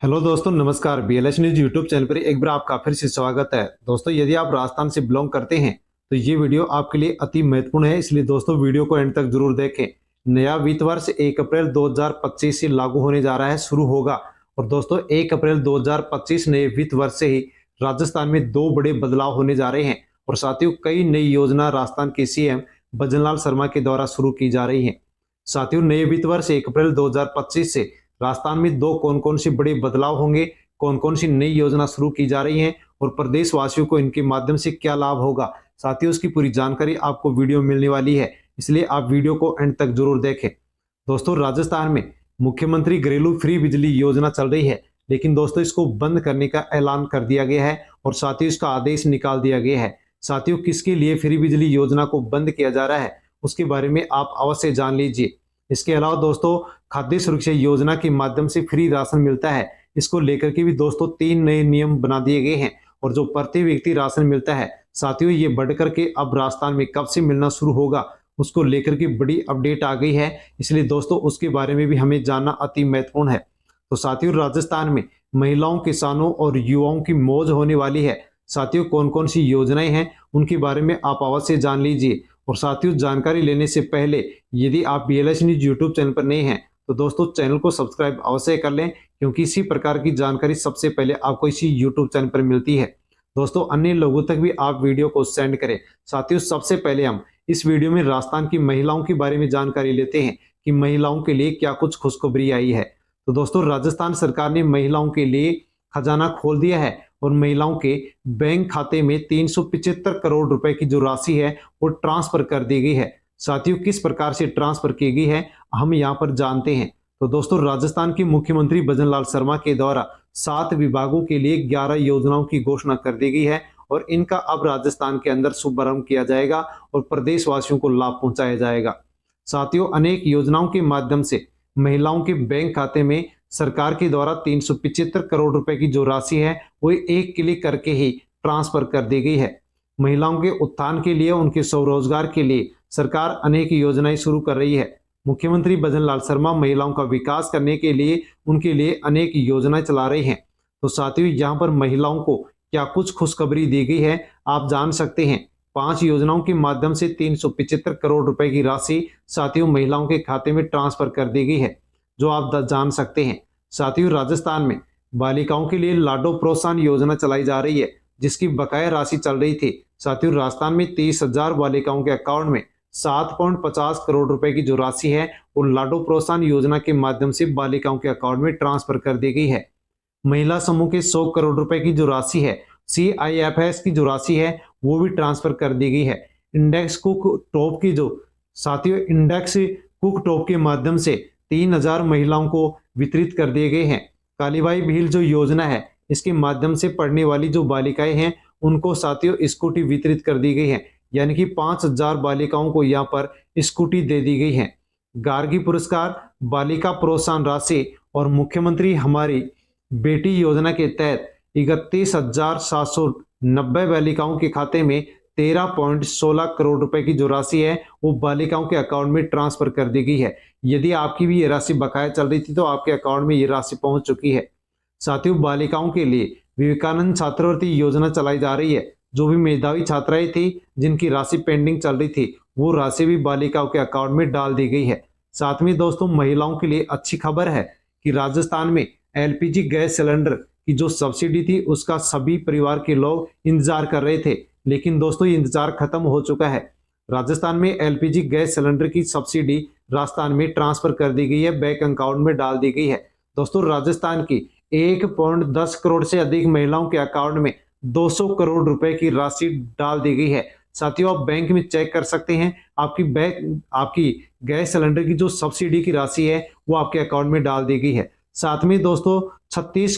Hello दोस्तों, नमस्कार। बीएलएच news YouTube channel पर एक बार आपका फिर से स्वागत है। दोस्तों, यदि आप राजस्थान से बिलोंग करते हैं तो ये वीडियो आपके लिए अति महत्वपूर्ण है, इसलिए दोस्तों वीडियो को एंड तक जरूर देखें। नया वित्त वर्ष 1 अप्रैल 2025 से लागू होने जा रहा है, शुरू होगा। और दोस्तों 1 अप्रैल 2025 नए वित्त वर्ष से ही राजस्थान में दो बड़े बदलाव होने जा रहे हैं और साथियों कई नई योजना राजस्थान के सीएम भजनलाल शर्मा के द्वारा शुरू की जा रही है। साथियों, नए वित्त वर्ष 1 अप्रैल 2025 से राजस्थान में दो कौन कौन से बड़े बदलाव होंगे, कौन कौन सी नई योजना शुरू की जा रही है और प्रदेशवासियों को इनके माध्यम से क्या लाभ होगा, साथियों उसकी पूरी जानकारी आपको वीडियो में मिलने वाली है, इसलिए आप वीडियो को एंड तक जरूर देखें। दोस्तों, राजस्थान में मुख्यमंत्री घरेलू फ्री बिजली योजना चल रही है, लेकिन दोस्तों इसको बंद करने का ऐलान कर दिया गया है और साथ ही इसका आदेश निकाल दिया गया है। साथियों, किसके लिए फ्री बिजली योजना को बंद किया जा रहा है उसके बारे में आप अवश्य जान लीजिए। इसके अलावा दोस्तों खाद्य सुरक्षा योजना के माध्यम से फ्री राशन मिलता है, इसको लेकर के भी दोस्तों 3 नए नियम बना दिए गए हैं और जो प्रति व्यक्ति राशन मिलता है साथियों ये बढ़कर के अब राजस्थान में कब से मिलना शुरू होगा उसको लेकर के बड़ी अपडेट आ गई है, इसलिए दोस्तों उसके बारे में भी हमें जानना अति महत्वपूर्ण है। तो साथियों राजस्थान में महिलाओं, किसानों और युवाओं की मौज होने वाली है। साथियों कौन कौन सी योजनाएं हैं उनके बारे में आप अवश्य जान लीजिए। और साथियों जानकारी लेने से पहले यदि आप बीएलएच न्यूज यूट्यूब चैनल पर नए हैं तो दोस्तों चैनल को सब्सक्राइब अवश्य कर लें, क्योंकि इसी प्रकार की जानकारी सबसे पहले आपको इसी यूट्यूब चैनल पर मिलती है। दोस्तों अन्य लोगों तक भी आप वीडियो को सेंड करें। साथियों सबसे पहले हम इस वीडियो में राजस्थान की महिलाओं के बारे में जानकारी लेते हैं कि महिलाओं के लिए क्या कुछ खुशखबरी आई है। तो दोस्तों राजस्थान सरकार ने महिलाओं के लिए खजाना खोल दिया है और महिलाओं के बैंक खाते में 375 करोड़ रुपए की जो राशि है वो ट्रांसफर कर दी गई है। साथियों किस प्रकार से ट्रांसफर की गई है हम यहाँ पर जानते हैं। तो दोस्तों राजस्थान की मुख्यमंत्री भजनलाल शर्मा के द्वारा 7 विभागों के लिए 11 योजनाओं की घोषणा कर दी गई है और इनका अब राजस्थान के अंदर शुभारंभ किया जाएगा और प्रदेशवासियों को लाभ पहुंचाया जाएगा। साथियों अनेक योजनाओं के माध्यम से महिलाओं के बैंक खाते में सरकार के द्वारा 375 करोड़ रुपए की जो राशि है वो एक क्लिक करके ही ट्रांसफर कर दी गई है। महिलाओं के उत्थान के लिए, उनके स्वरोजगार के लिए सरकार अनेक योजनाएं शुरू कर रही है। मुख्यमंत्री भजनलाल शर्मा महिलाओं का विकास करने के लिए उनके लिए अनेक योजनाएं चला रहे हैं। तो साथियों यहाँ पर महिलाओं को क्या कुछ खुशखबरी दी गई है आप जान सकते हैं। 5 योजनाओं के माध्यम से 375 करोड़ रुपए की राशि साथियों महिलाओं के खाते में ट्रांसफर कर दी गई है, जो आप जान सकते हैं। साथियों राजस्थान में बालिकाओं के लिए लाडो प्रोत्साहन योजना चलाई जा रही है, जिसकी बकाया राशि चल रही थी। साथियों राजस्थान में 30,000 बालिकाओं के अकाउंट में 7.50 करोड़ रुपए की जो राशि है वो लाडो प्रोत्साहन योजना के माध्यम से बालिकाओं के अकाउंट में ट्रांसफर कर दी गई है। महिला समूह के 100 करोड़ रुपए की जो राशि है, CIFS की जो राशि है वो भी ट्रांसफर कर दी गई है। इंडेक्स कुक टॉप की जो साथियों इंडेक्स कुक टॉप के माध्यम से 3,000 महिलाओं को वितरित कर दिए गए हैं। कालीबाई भील जो योजना है इसके माध्यम से पढ़ने वाली जो बालिकाएं हैं उनको साथियों स्कूटी वितरित कर दी गई है, यानी कि 5,000 बालिकाओं को यहाँ पर स्कूटी दे दी गई है। गार्गी पुरस्कार, बालिका प्रोत्साहन राशि और मुख्यमंत्री हमारी बेटी योजना के तहत 31,790 बालिकाओं के खाते में 13.16 करोड़ रुपए की जो राशि है वो बालिकाओं के अकाउंट में ट्रांसफर कर दी गई है। यदि आपकी भी ये राशि बकाया चल रही थी तो आपके अकाउंट में ये राशि पहुंच चुकी है। साथियों बालिकाओं के लिए विवेकानंद छात्रवृत्ति योजना चलाई जा रही है। जो भी मेधावी छात्राएं थी जिनकी राशि पेंडिंग चल रही थी वो राशि भी बालिकाओं के अकाउंट में डाल दी गई है। साथ में दोस्तों महिलाओं के लिए अच्छी खबर है कि राजस्थान में LPG गैस सिलेंडर की जो सब्सिडी थी उसका सभी परिवार के लोग इंतजार कर रहे थे, लेकिन दोस्तों ये इंतजार खत्म हो चुका है। राजस्थान में LPG गैस सिलेंडर की सब्सिडी राजस्थान में ट्रांसफर कर दी गई है, बैंक अकाउंट में डाल दी गई है। दोस्तों राजस्थान की 1.10 करोड़ से अधिक महिलाओं के अकाउंट में 200 करोड़ रुपए की राशि डाल दी गई है। साथियों आप बैंक में चेक कर सकते हैं आपकी गैस सिलेंडर की जो सब्सिडी की राशि है वो आपके अकाउंट में डाल दी गई है। साथ में दोस्तों 36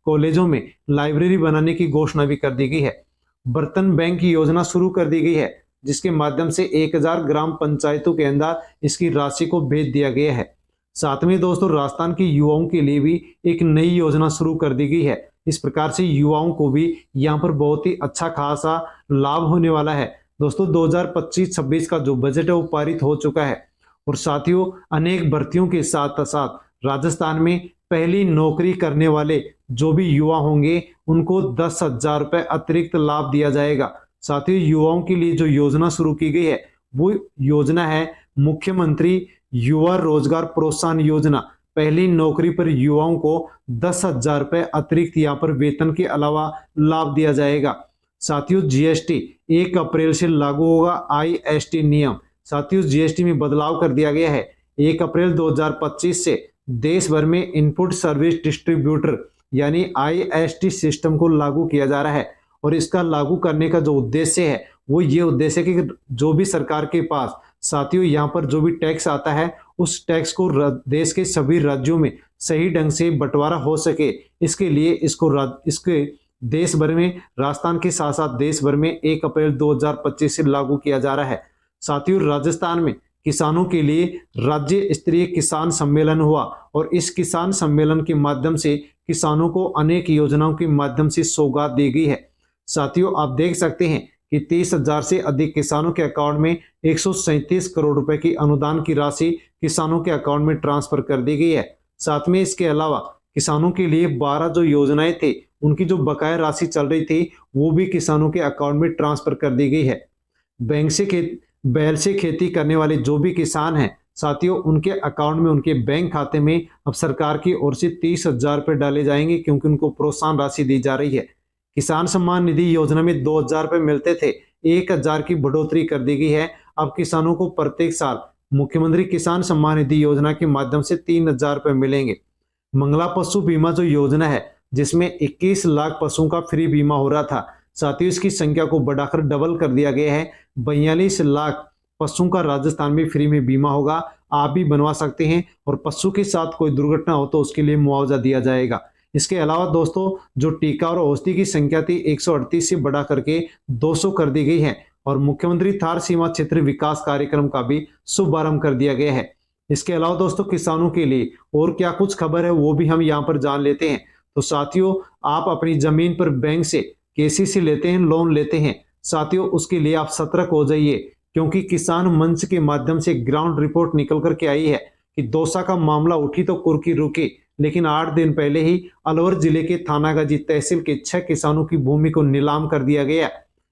कॉलेजों में लाइब्रेरी बनाने की घोषणा भी कर दी गई है। बर्तन बैंक की योजना शुरू कर दी गई है, जिसके माध्यम से 1000 ग्राम पंचायतों के अंदर इसकी राशि को भेज दिया गया है। साथ में दोस्तों राजस्थान के युवाओं के लिए भी एक नई योजना शुरू कर दी गई है। इस प्रकार से युवाओं को भी यहाँ पर बहुत ही अच्छा खासा लाभ होने वाला है। दोस्तों 2025-26 का जो बजट है वो पारित हो चुका है और साथियों अनेक भर्तियों के साथ साथ राजस्थान में पहली नौकरी करने वाले जो भी युवा होंगे उनको 10,000 रुपये अतिरिक्त लाभ दिया जाएगा। साथियों, युवाओं के लिए जो योजना शुरू की गई है वो योजना है मुख्यमंत्री युवा रोजगार प्रोत्साहन योजना। पहली नौकरी पर युवाओं को 10,000 रुपये अतिरिक्त यहाँ पर वेतन के अलावा लाभ दिया जाएगा। साथियों, जीएसटी 1 अप्रैल से लागू होगा आईएसटी नियम। साथियों, जीएसटी में बदलाव कर दिया गया है। 1 अप्रैल 2025 से देश भर में इनपुट सर्विस डिस्ट्रीब्यूटर यानी आईएसटी सिस्टम को लागू किया जा रहा है। और इसका लागू करने का जो उद्देश्य है वो ये उद्देश्य है कि जो भी सरकार के पास साथियों यहाँ पर जो भी टैक्स आता है उस टैक्स को देश के सभी राज्यों में सही ढंग से बंटवारा हो सके। इसके लिए इसके देश भर में, राजस्थान के साथ साथ देश भर में 1 अप्रैल 2025 से लागू किया जा रहा है। साथियों, राजस्थान में किसानों के लिए राज्य स्तरीय किसान सम्मेलन हुआ और इस किसान सम्मेलन के माध्यम से किसानों को अनेक योजनाओं के माध्यम से सौगात दी गई है। साथियों, आप देख सकते हैं कि 30,000 से अधिक किसानों के अकाउंट में 137 करोड़ रुपए की अनुदान की राशि किसानों के अकाउंट में ट्रांसफर कर दी गई है। साथ में इसके अलावा किसानों के लिए 12 जो योजनाएं थी उनकी जो बकाया राशि चल रही थी वो भी किसानों के अकाउंट में ट्रांसफर कर दी गई है। बैल से खेती करने वाले जो भी किसान हैं साथियों, उनके अकाउंट में, उनके बैंक खाते में अब सरकार की ओर से 30,000 रुपये डाले जाएंगे क्योंकि उनको प्रोत्साहन राशि दी जा रही है। किसान सम्मान निधि योजना में 2,000 रुपये मिलते थे, 1,000 की बढ़ोतरी कर दी गई है। अब किसानों को प्रत्येक साल मुख्यमंत्री किसान सम्मान निधि योजना के माध्यम से 3,000 रुपये मिलेंगे। मंगला पशु बीमा जो योजना है जिसमें 21 लाख पशुओं का फ्री बीमा हो रहा था, साथियों इसकी संख्या को बढ़ाकर डबल कर दिया गया है। 42 लाख पशुओं का राजस्थान में फ्री में बीमा होगा। आप भी बनवा सकते हैं और पशु के साथ कोई दुर्घटना हो तो उसके लिए मुआवजा दिया जाएगा। इसके अलावा दोस्तों, जो टीका और औषधि की संख्या थी 138 से बढ़ा करके 200 कर दी गई है और मुख्यमंत्री थार सीमा क्षेत्र विकास कार्यक्रम का भी शुभारंभ कर दिया गया है। इसके अलावा दोस्तों, किसानों के लिए और क्या कुछ खबर है वो भी हम यहाँ पर जान लेते हैं। तो साथियों, आप अपनी जमीन पर बैंक से केसीसी लेते हैं, लोन लेते हैं, साथियों उसके लिए आप सतर्क हो जाइए क्योंकि किसान मंच के माध्यम से ग्राउंड रिपोर्ट निकल करके आई है कि दौसा का मामला उठी तो कुर्की रुकी, लेकिन 8 दिन पहले ही अलवर जिले के थानागाजी तहसील के 6 किसानों की भूमि को नीलाम कर दिया गया।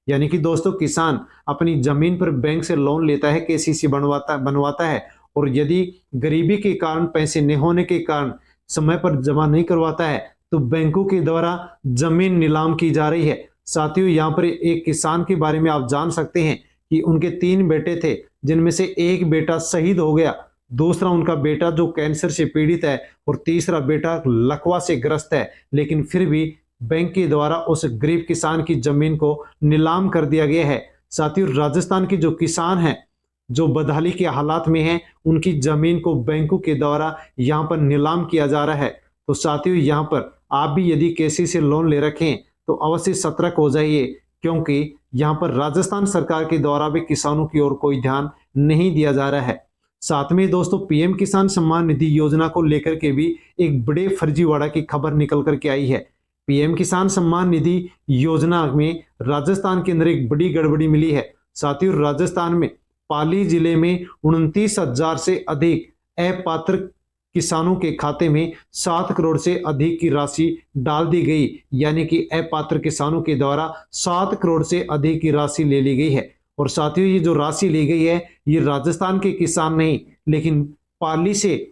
यानी कि दोस्तों, किसान अपनी जमीन पर बैंक से लोन लेता है, केसीसी बनवाता है और यदि गरीबी के कारण, पैसे न होने के कारण समय पर जमा नहीं करवाता है तो बैंकों के द्वारा जमीन नीलाम की जा रही है। साथियों, यहाँ पर एक किसान के बारे में आप जान सकते हैं कि उनके 3 बेटे थे जिनमें से एक बेटा शहीद हो गया, दूसरा उनका बेटा जो कैंसर से पीड़ित है और तीसरा बेटा लकवा से ग्रस्त है, लेकिन फिर भी बैंक के द्वारा उस गरीब किसान की जमीन को नीलाम कर दिया गया है। साथियों, राजस्थान के जो किसान हैं जो बदहाली के हालात में हैं उनकी जमीन को बैंकों के द्वारा यहाँ पर नीलाम किया जा रहा है। तो साथियों, यहाँ पर आप भी यदि केसी से लोन ले रखें तो अवश्य सतर्क हो जाइए क्योंकि यहाँ पर राजस्थान सरकार के द्वारा भी किसानों की ओर कोई ध्यान नहीं दिया जा रहा है। साथ में दोस्तों, पीएम किसान सम्मान निधि योजना को लेकर के भी एक बड़े फर्जीवाड़ा की खबर निकल करके आई है। पीएम किसान सम्मान निधि योजना में राजस्थान के अंदर एक बड़ी गड़बड़ी मिली है। साथियों, राजस्थान में पाली जिले में 29,000 से अधिक अपात्र किसानों के खाते में 7 करोड़ से अधिक की राशि डाल दी गई, यानी कि अपात्र किसानों के द्वारा 7 करोड़ से अधिक की राशि ले ली गई है। और साथियों, ये जो राशि ली गई है ये राजस्थान के किसान नहीं, लेकिन पाली से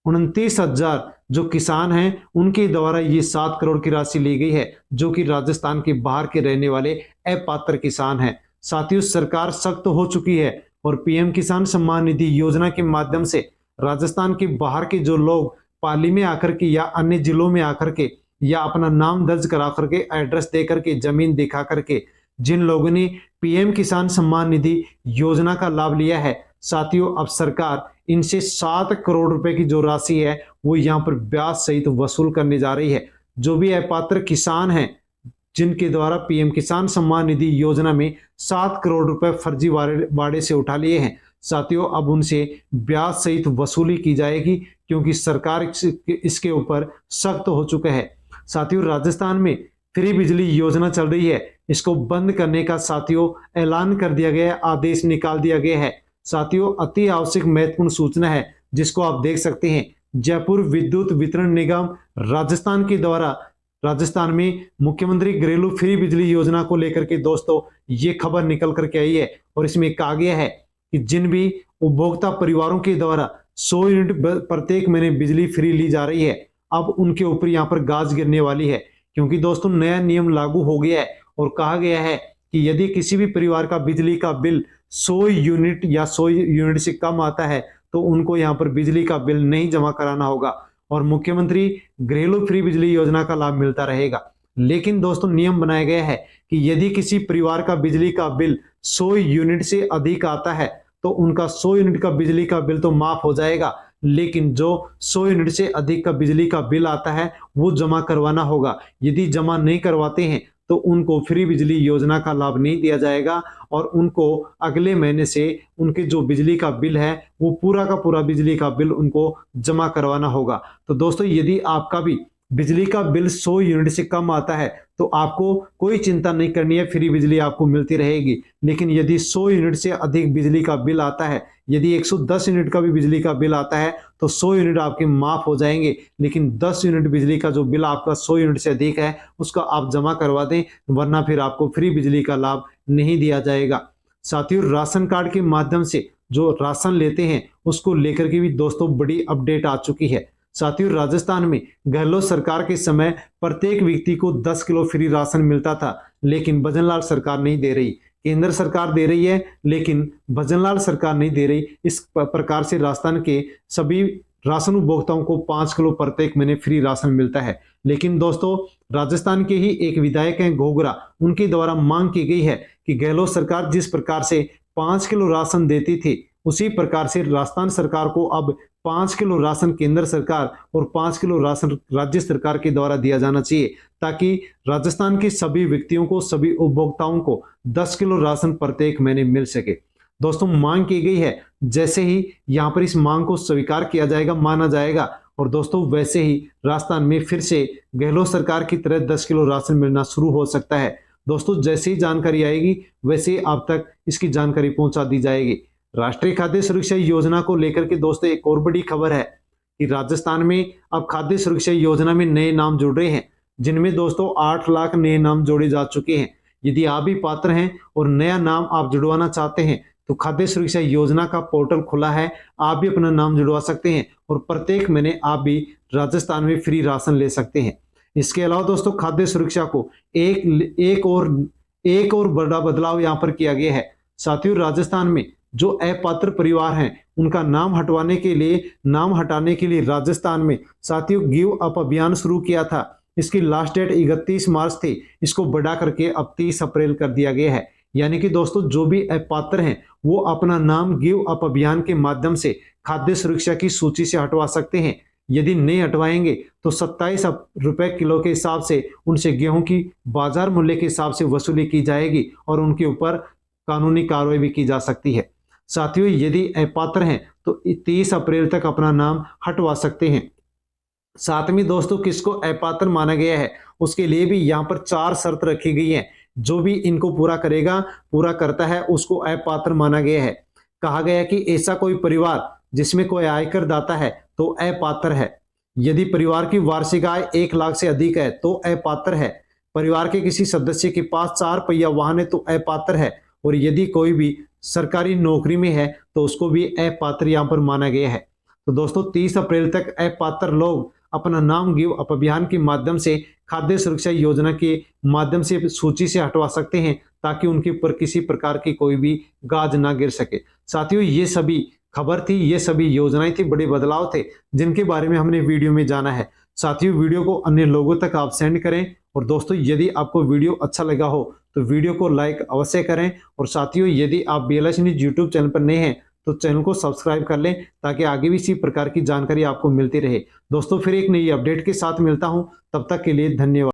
29,000 जो किसान हैं उनके द्वारा ये 7 करोड़ की राशि ली गई है जो कि राजस्थान के बाहर के रहने वाले अपात्र किसान हैं। साथियों, सरकार सख्त हो चुकी है और पीएम किसान सम्मान निधि योजना के माध्यम से राजस्थान के बाहर के जो लोग पाली में आकर के या अन्य जिलों में आकर के या अपना नाम दर्ज करा करके, एड्रेस दे करके, जमीन दिखा करके जिन लोगों ने पीएम किसान सम्मान निधि योजना का लाभ लिया है, साथियों अब सरकार इनसे 7 करोड़ रुपए की जो राशि है वो यहाँ पर ब्याज सहित वसूल करने जा रही है। जो भी अपात्र किसान हैं जिनके द्वारा पीएम किसान सम्मान निधि योजना में 7 करोड़ रुपए फर्जी वाड़े से उठा लिए हैं, साथियों अब उनसे ब्याज सहित वसूली की जाएगी क्योंकि सरकार इसके ऊपर सख्त हो चुका है। साथियों, राजस्थान में फ्री बिजली योजना चल रही है, इसको बंद करने का साथियों ऐलान कर दिया गया है, आदेश निकाल दिया गया है। साथियों, अति आवश्यक महत्वपूर्ण सूचना है जिसको आप देख सकते हैं। जयपुर विद्युत वितरण निगम राजस्थान के द्वारा राजस्थान में मुख्यमंत्री घरेलू फ्री बिजली योजना को लेकर के दोस्तों ये खबर निकल करके आई है। और इसमें कहा गया है कि जिन भी उपभोक्ता परिवारों के द्वारा 100 यूनिट प्रत्येक महीने बिजली फ्री ली जा रही है, अब उनके ऊपर यहाँ पर गाज गिरने वाली है। क्योंकि दोस्तों नया नियम लागू हो गया है और कहा गया है कि यदि किसी भी परिवार का बिजली का बिल 100 यूनिट या 100 यूनिट से कम आता है तो उनको यहाँ पर बिजली का बिल नहीं जमा कराना होगा और मुख्यमंत्री घरेलू फ्री बिजली योजना का लाभ मिलता रहेगा। लेकिन दोस्तों नियम बनाया गया है कि यदि किसी परिवार का बिजली का बिल 100 यूनिट से अधिक आता है तो उनका 100 यूनिट का बिजली का बिल तो माफ हो जाएगा, लेकिन जो 100 यूनिट से अधिक का बिजली का बिल आता है वो जमा करवाना होगा। यदि जमा नहीं करवाते हैं तो उनको फ्री बिजली योजना का लाभ नहीं दिया जाएगा और उनको अगले महीने से उनके जो बिजली का बिल है वो पूरा का पूरा बिजली का बिल उनको जमा करवाना होगा। तो दोस्तों यदि आपका भी बिजली का बिल 100 यूनिट से कम आता है तो आपको कोई चिंता नहीं करनी है, फ्री बिजली आपको मिलती रहेगी। लेकिन यदि 100 यूनिट से अधिक बिजली का बिल आता है, यदि 110 यूनिट का भी बिजली का बिल आता है तो 100 यूनिट आपके माफ हो जाएंगे, लेकिन 10 यूनिट बिजली का जो बिल आपका 100 यूनिट से अधिक है उसका आप जमा करवा दें, वरना फिर आपको फ्री बिजली का लाभ नहीं दिया जाएगा। साथियों राशन कार्ड के माध्यम से जो राशन लेते हैं उसको लेकर के भी दोस्तों बड़ी अपडेट आ चुकी है। साथियों राजस्थान में गहलोत सरकार के समय प्रत्येक व्यक्ति को 10 किलो फ्री राशन मिलता था, लेकिन भजनलाल सरकार नहीं दे रही। केंद्र सरकार दे रही है लेकिन भजनलाल सरकार नहीं दे रही। इस प्रकार से राजस्थान के सभी राशन उपभोक्ताओं को 5 किलो प्रत्येक महीने फ्री राशन मिलता है। लेकिन दोस्तों राजस्थान के ही एक विधायक हैं घोगरा, उनके द्वारा मांग की गई है कि गहलोत सरकार जिस प्रकार से 5 किलो राशन देती थी उसी प्रकार से राजस्थान सरकार को अब 5 किलो राशन केंद्र सरकार और 5 किलो राशन राज्य सरकार के द्वारा दिया जाना चाहिए, ताकि राजस्थान के सभी व्यक्तियों को, सभी उपभोक्ताओं को 10 किलो राशन प्रत्येक महीने मिल सके। दोस्तों मांग की गई है, जैसे ही यहाँ पर इस मांग को स्वीकार किया जाएगा, माना जाएगा और दोस्तों वैसे ही राजस्थान में फिर से गहलोत सरकार की तरह 10 किलो राशन मिलना शुरू हो सकता है। दोस्तों जैसे ही जानकारी आएगी वैसे ही आप तक इसकी जानकारी पहुंचा दी जाएगी। राष्ट्रीय खाद्य सुरक्षा योजना को लेकर के दोस्तों एक और बड़ी खबर है कि राजस्थान में अब खाद्य सुरक्षा योजना में नए नाम जुड़ रहे हैं, जिनमें दोस्तों 8 लाख नए नाम जोड़े जा चुके हैं। यदि आप भी पात्र हैं और नया नाम आप जुड़वाना चाहते हैं तो खाद्य सुरक्षा योजना का पोर्टल खुला है, आप भी अपना नाम जुड़वा सकते हैं और प्रत्येक महीने आप भी राजस्थान में फ्री राशन ले सकते हैं। इसके अलावा दोस्तों खाद्य सुरक्षा को एक और बड़ा बदलाव यहाँ पर किया गया है। साथियों राजस्थान में जो अपात्र परिवार हैं उनका नाम हटाने के लिए राजस्थान में साथियों गिव अप अभियान शुरू किया था। इसकी लास्ट डेट 31 मार्च थी, इसको बढ़ा करके अब 30 अप्रैल कर दिया गया है। यानी कि दोस्तों जो भी अपात्र हैं वो अपना नाम गिव अप अभियान के माध्यम से खाद्य सुरक्षा की सूची से हटवा सकते हैं। यदि नहीं हटवाएंगे तो 27 रुपए किलो के हिसाब से उनसे गेहूं की बाजार मूल्य के हिसाब से वसूली की जाएगी और उनके ऊपर कानूनी कार्रवाई भी की जा सकती है। साथियों यदि अपात्र हैं तो 30 अप्रैल तक अपना नाम हटवा सकते हैं। साथ में दोस्तों किसको अपात्र माना गया है उसके लिए भी यहाँ पर 4 शर्त रखी गई है। जो भी इनको पूरा करता है उसको अपात्र माना गया है। कहा गया कि ऐसा कोई परिवार जिसमें कोई आयकर दाता है तो अपात्र है। यदि परिवार की वार्षिक आय 1 लाख से अधिक है तो अपात्र है। परिवार के किसी सदस्य के पास 4 पहिया वाहन है तो अपात्र है। और यदि कोई भी सरकारी नौकरी में है तो उसको भी अपात्र यहाँ पर माना गया है। तो दोस्तों 30 अप्रैल तक अपात्र लोग अपना नाम गिव अप अभियान के माध्यम से खाद्य सुरक्षा योजना के माध्यम से सूची से हटवा सकते हैं, ताकि उनके ऊपर किसी प्रकार की कोई भी गाज ना गिर सके। साथियों ये सभी खबर थी, ये सभी योजनाएं थी, बड़े बदलाव थे जिनके बारे में हमने वीडियो में जाना है। साथियों वीडियो को अन्य लोगों तक आप सेंड करें और दोस्तों यदि आपको वीडियो अच्छा लगा हो तो वीडियो को लाइक अवश्य करें। और साथियों यदि आप BLS न्यूज यूट्यूब चैनल पर नए हैं तो चैनल को सब्सक्राइब कर लें, ताकि आगे भी इसी प्रकार की जानकारी आपको मिलती रहे। दोस्तों फिर एक नई अपडेट के साथ मिलता हूं, तब तक के लिए धन्यवाद।